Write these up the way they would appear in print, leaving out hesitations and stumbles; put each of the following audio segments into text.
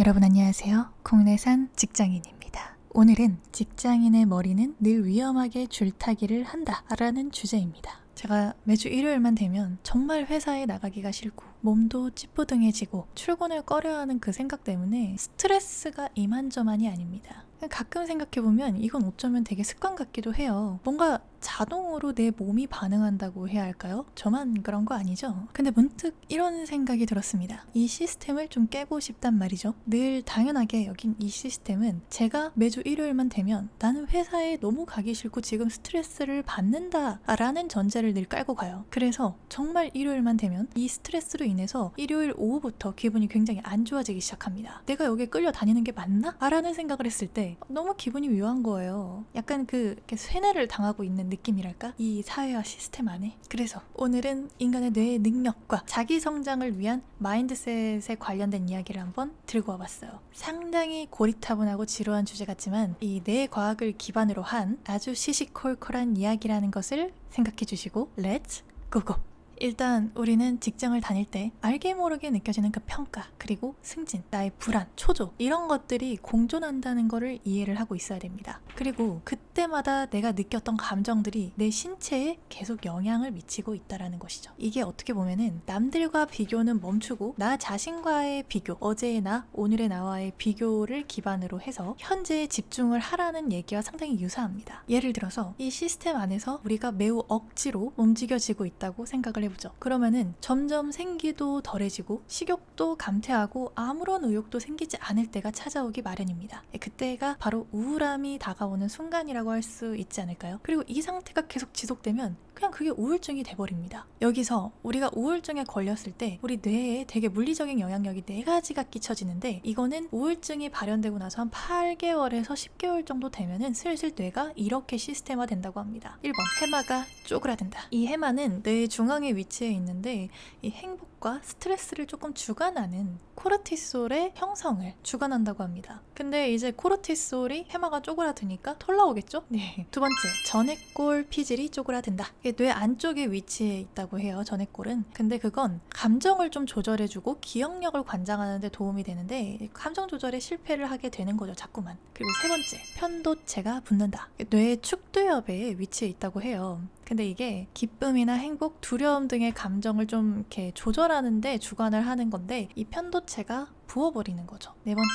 여러분 안녕하세요. 국내 산 직장인입니다. 오늘은 직장인의 머리는 늘 위험하게 줄타기를 한다 라는 주제입니다. 제가 매주 일요일만 되면 정말 회사에 나가기가 싫고 몸도 찌뿌둥해지고 출근을 꺼려하는 그 생각 때문에 스트레스가 이만저만이 아닙니다. 가끔 생각해보면 이건 어쩌면 되게 습관 같기도 해요. 뭔가 자동으로 내 몸이 반응한다고 해야 할까요? 저만 그런 거 아니죠? 근데 문득 이런 생각이 들었습니다. 이 시스템을 좀 깨고 싶단 말이죠. 늘 당연하게 여긴 이 시스템은 제가 매주 일요일만 되면 나는 회사에 너무 가기 싫고 지금 스트레스를 받는다 라는 전제를 늘 깔고 가요. 그래서 정말 일요일만 되면 이 스트레스로 인해서 일요일 오후부터 기분이 굉장히 안 좋아지기 시작합니다. 내가 여기에 끌려다니는 게 맞나? 라는 생각을 했을 때 너무 기분이 묘한 거예요. 약간 이렇게 쇠뇌를 당하고 있는 느낌이랄까? 이 사회화 시스템 안에. 그래서 오늘은 인간의 뇌의 능력과 자기 성장을 위한 마인드셋에 관련된 이야기를 한번 들고 와봤어요. 상당히 고리타분하고 지루한 주제 같지만 이 뇌 과학을 기반으로 한 아주 시시콜콜한 이야기라는 것을 생각해 주시고 렛츠 고고! 일단 우리는 직장을 다닐 때 알게 모르게 느껴지는 그 평가, 그리고 승진, 나의 불안, 초조 이런 것들이 공존한다는 거를 이해를 하고 있어야 됩니다. 그리고 그때마다 내가 느꼈던 감정들이 내 신체에 계속 영향을 미치고 있다는 것이죠. 이게 어떻게 보면은 남들과 비교는 멈추고 나 자신과의 비교, 어제의 나, 오늘의 나와의 비교를 기반으로 해서 현재에 집중을 하라는 얘기와 상당히 유사합니다. 예를 들어서 이 시스템 안에서 우리가 매우 억지로 움직여지고 있다고 생각을 해보죠. 그러면은 점점 생기도 덜해지고 식욕도 감퇴하고 아무런 의욕도 생기지 않을 때가 찾아오기 마련입니다. 그때가 바로 우울함이 다가오는 순간이라고 할 수 있지 않을까요? 그리고 이 상태가 계속 지속되면 그냥 그게 우울증이 돼버립니다. 여기서 우리가 우울증에 걸렸을 때 우리 뇌에 되게 물리적인 영향력이 4가지가 끼쳐지는데 이거는 우울증이 발현되고 나서 한 8개월에서 10개월 정도 되면은 슬슬 뇌가 이렇게 시스템화 된다고 합니다. 1번, 해마가 쪼그라든다. 이 해마는 뇌 중앙에 위치해 있는데 이 행복과 스트레스를 조금 주관하는 코르티솔의 형성을 주관한다고 합니다. 근데 이제 코르티솔이 해마가 쪼그라드니까 털 나오겠죠? 네. 두 번째, 전해골 피질이 쪼그라든다. 이게 뇌 안쪽에 위치해 있다고 해요, 전해골은. 근데 그건 감정을 좀 조절해주고 기억력을 관장하는 데 도움이 되는데 감정 조절에 실패를 하게 되는 거죠, 자꾸만. 그리고 세 번째, 편도체가 붙는다. 뇌의 축두엽에 위치해 있다고 해요. 근데 이게 기쁨이나 행복, 두려움 등의 감정을 좀 이렇게 조절하는데 주관을 하는 건데 이 편도체가 부어버리는 거죠. 네 번째,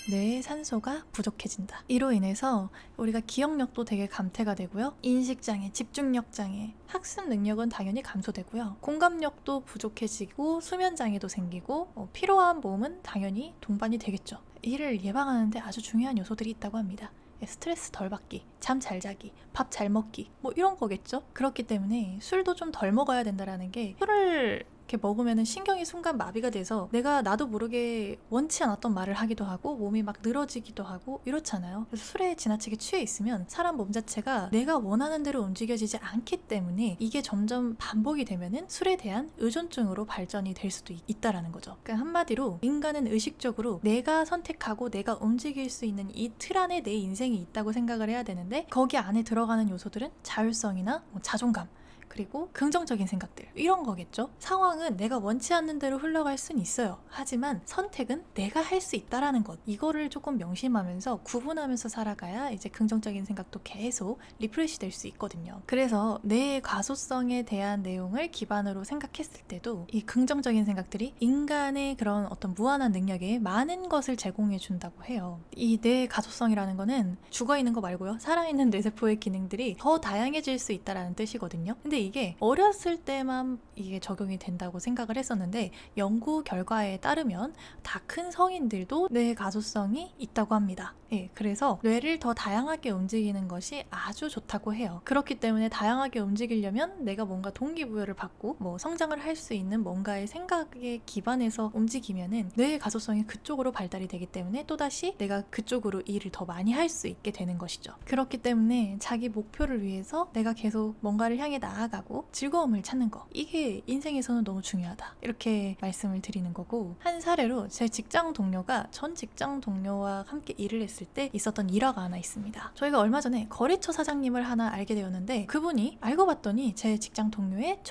뇌의 산소가 부족해진다. 이로 인해서 우리가 기억력도 되게 감퇴가 되고요. 인식장애, 집중력장애, 학습 능력은 당연히 감소되고요. 공감력도 부족해지고 수면장애도 생기고 피로한 몸은 당연히 동반이 되겠죠. 이를 예방하는데 아주 중요한 요소들이 있다고 합니다. 스트레스 덜 받기, 잠 잘 자기, 밥 잘 먹기 뭐 이런 거겠죠? 그렇기 때문에 술도 좀 덜 먹어야 된다라는 게 술을 이렇게 먹으면 신경이 순간 마비가 돼서 내가 나도 모르게 원치 않았던 말을 하기도 하고 몸이 막 늘어지기도 하고 이렇잖아요. 그래서 술에 지나치게 취해 있으면 사람 몸 자체가 내가 원하는 대로 움직여지지 않기 때문에 이게 점점 반복이 되면은 술에 대한 의존증으로 발전이 될 수도 있다라는 거죠. 그러니까 한마디로 인간은 의식적으로 내가 선택하고 내가 움직일 수 있는 이 틀 안에 내 인생이 있다고 생각을 해야 되는데 거기 안에 들어가는 요소들은 자율성이나 자존감, 그리고 긍정적인 생각들 이런 거겠죠. 상황은 내가 원치 않는 대로 흘러갈 순 있어요. 하지만 선택은 내가 할 수 있다라는 것, 이거를 조금 명심하면서 구분하면서 살아가야 이제 긍정적인 생각도 계속 리프레시 될 수 있거든요. 그래서 내 가소성에 대한 내용을 기반으로 생각했을 때도 이 긍정적인 생각들이 인간의 그런 어떤 무한한 능력에 많은 것을 제공해 준다고 해요. 이 뇌 가소성이라는 거는 죽어있는 거 말고요, 살아있는 뇌세포의 기능들이 더 다양해질 수 있다라는 뜻이거든요. 근데 이게 어렸을 때만 이게 적용이 된다고 생각을 했었는데 연구 결과에 따르면 다 큰 성인들도 뇌 가소성이 있다고 합니다. 예, 그래서 뇌를 더 다양하게 움직이는 것이 아주 좋다고 해요. 그렇기 때문에 다양하게 움직이려면 내가 뭔가 동기부여를 받고 뭐 성장을 할 수 있는 뭔가의 생각에 기반해서 움직이면은 뇌의 가소성이 그쪽으로 발달이 되기 때문에 또다시 내가 그쪽으로 일을 더 많이 할 수 있게 되는 것이죠. 그렇기 때문에 자기 목표를 위해서 내가 계속 뭔가를 향해 나아가 나아가고 즐거움을 찾는 거, 이게 인생에서는 너무 중요하다, 이렇게 말씀을 드리는 거고, 한 사례로 제 직장 동료가 전 직장 동료와 함께 일을 했을 때 있었던 일화가 하나 있습니다. 저희가 얼마 전에 거래처 사장님을 하나 알게 되었는데, 그분이 알고 봤더니 제 직장 동료의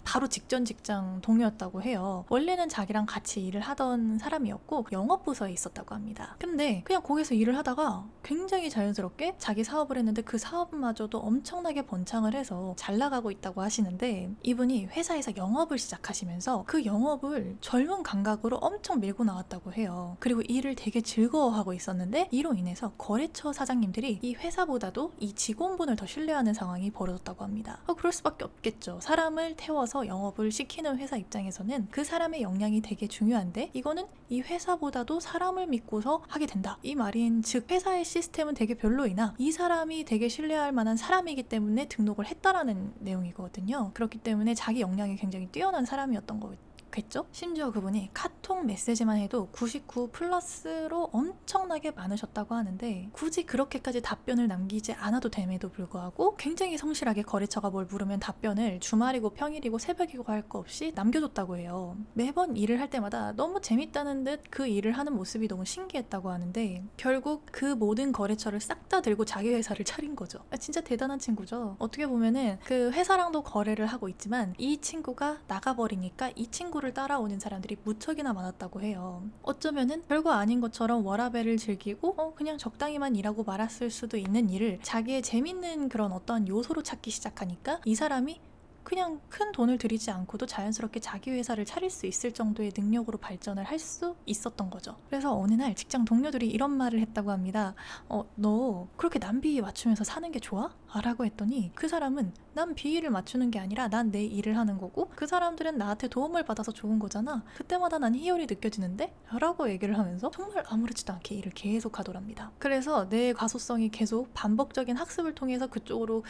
바로 직전 직장 동료였다고 해요. 원래는 자기랑 같이 일을 하던 사람이었고 영업부서에 있었다고 합니다. 근데 그냥 거기서 일을 하다가 굉장히 자연스럽게 자기 사업을 했는데 그 사업마저도 엄청나게 번창을 해서 잘 나가고 있다고 하시는데, 이분이 회사에서 영업을 시작하시면서 그 영업을 젊은 감각으로 엄청 밀고 나왔다고 해요. 그리고 일을 되게 즐거워하고 있었는데, 이로 인해서 거래처 사장님들이 이 회사보다도 이 직원분을 더 신뢰하는 상황이 벌어졌다고 합니다. 그럴 수밖에 없겠죠. 사람을 태워서 영업을 시키는 회사 입장에서는 그 사람의 역량이 되게 중요한데, 이거는 이 회사보다도 사람을 믿고서 하게 된다, 이 말인 즉 회사의 시스템은 되게 별로이나 이 사람이 되게 신뢰할 만한 사람이기 때문에 등록을 했다라는 내용이거든요. 그렇기 때문에 자기 역량이 굉장히 뛰어난 사람이었던 거겠죠. 심지어 그분이 카톡 메시지만 해도 99 플러스로 엄청나게 많으셨다고 하는데, 굳이 그렇게까지 답변을 남기지 않아도 됨에도 불구하고 굉장히 성실하게 거래처가 뭘 물으면 답변을 주말이고 평일이고 새벽이고 할 거 없이 남겨줬다고 해요. 매번 일을 할 때마다 너무 재밌다는 듯 그 일을 하는 모습이 너무 신기했다고 하는데, 결국 그 모든 거래처를 싹 다 들고 자기 회사를 차린 거죠. 진짜 대단한 친구죠. 어떻게 보면은 그 회사랑도 거래를 하고 있지만 이 친구가 나가버리니까 이 친구를 따라오는 사람들이 무척이나 많았다고 해요. 어쩌면은 별거 아닌 것처럼 워라밸을 즐기고 그냥 적당히만 일하고 말았을 수도 있는 일을 자기의 재밌는 그런 어떤 요소로 찾기 시작하니까 이 사람이 그냥 큰 돈을 들이지 않고도 자연스럽게 자기 회사를 차릴 수 있을 정도의 능력으로 발전을 할 수 있었던 거죠. 그래서 어느 날 직장 동료들이 이런 말을 했다고 합니다. 너 그렇게 남 비위 맞추면서 사는 게 좋아? 라고 했더니 그 사람은 난 비위를 맞추는 게 아니라 난 내 일을 하는 거고 그 사람들은 나한테 도움을 받아서 좋은 거잖아. 그때마다 난 희열이 느껴지는데? 라고 얘기를 하면서 정말 아무렇지도 않게 일을 계속 하더랍니다. 그래서 내 가소성이 계속 반복적인 학습을 통해서 그쪽으로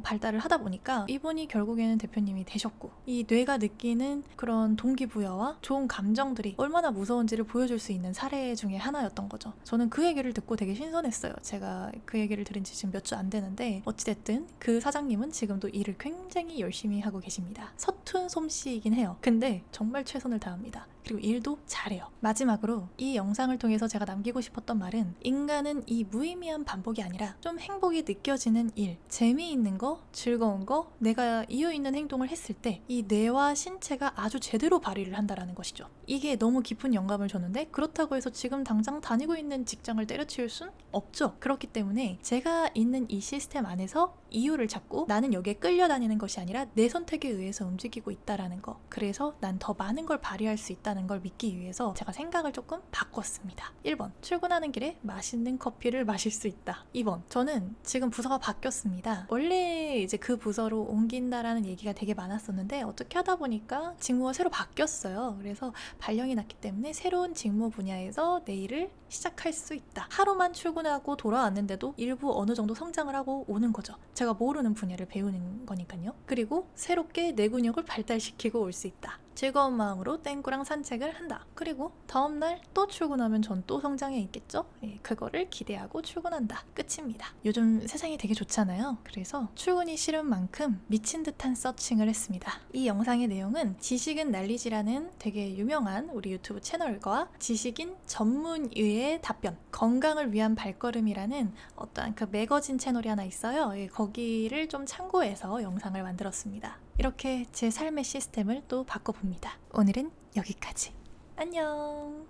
발달을 하다 보니까 이분이 결국에는 대표님이 되셨고, 이 뇌가 느끼는 그런 동기부여와 좋은 감정들이 얼마나 무서운지를 보여줄 수 있는 사례 중에 하나였던 거죠. 저는 그 얘기를 듣고 되게 신선했어요. 제가 그 얘기를 들은 지 지금 몇 주 안 되는데, 어찌됐든 그 사장님은 지금도 일을 굉장히 열심히 하고 계십니다. 서툰 솜씨이긴 해요. 근데 정말 최선을 다합니다. 그리고 일도 잘해요. 마지막으로 이 영상을 통해서 제가 남기고 싶었던 말은, 인간은 이 무의미한 반복이 아니라 좀 행복이 느껴지는 일, 재미있는 거, 즐거운 거, 내가 이유 있는 행동을 했을 때 이 뇌와 신체가 아주 제대로 발휘를 한다라는 것이죠. 이게 너무 깊은 영감을 줬는데, 그렇다고 해서 지금 당장 다니고 있는 직장을 때려치울 순 없죠. 그렇기 때문에 제가 있는 이 시스템 안에서 이유를 찾고 나는 여기에 끌려다니는 것이 아니라 내 선택에 의해서 움직이고 있다라는 거, 그래서 난 더 많은 걸 발휘할 수 있다는 걸 믿기 위해서 제가 생각을 조금 바꿨습니다. 1번, 출근하는 길에 맛있는 커피를 마실 수 있다. 2번, 저는 지금 부서가 바뀌었습니다. 원래 이제 그 부서로 옮긴다라는 얘기가 되게 많았었는데 어떻게 하다 보니까 직무가 새로 바뀌었어요. 그래서 발령이 났기 때문에 새로운 직무 분야에서 내 일을 시작할 수 있다. 하루만 출근하고 돌아왔는데도 일부 어느 정도 성장을 하고 오는 거죠. 제가 모르는 분야를 배우는 거니까요. 그리고 새롭게 내 근육을 발달시키고 올 수 있다. 즐거운 마음으로 땡구랑 산책을 한다. 그리고 다음날 또 출근하면 전 또 성장해 있겠죠? 그거를 기대하고 출근한다. 끝입니다. 요즘 세상이 되게 좋잖아요. 그래서 출근이 싫은 만큼 미친 듯한 서칭을 했습니다. 이 영상의 내용은 지식은 난리지라는 되게 유명한 우리 유튜브 채널과 지식인 전문의의 답변, 건강을 위한 발걸음이라는 어떠한 그 매거진 채널이 하나 있어요. 거기를 좀 참고해서 영상을 만들었습니다. 이렇게 제 삶의 시스템을 또 바꿔봅니다. 오늘은 여기까지. 안녕.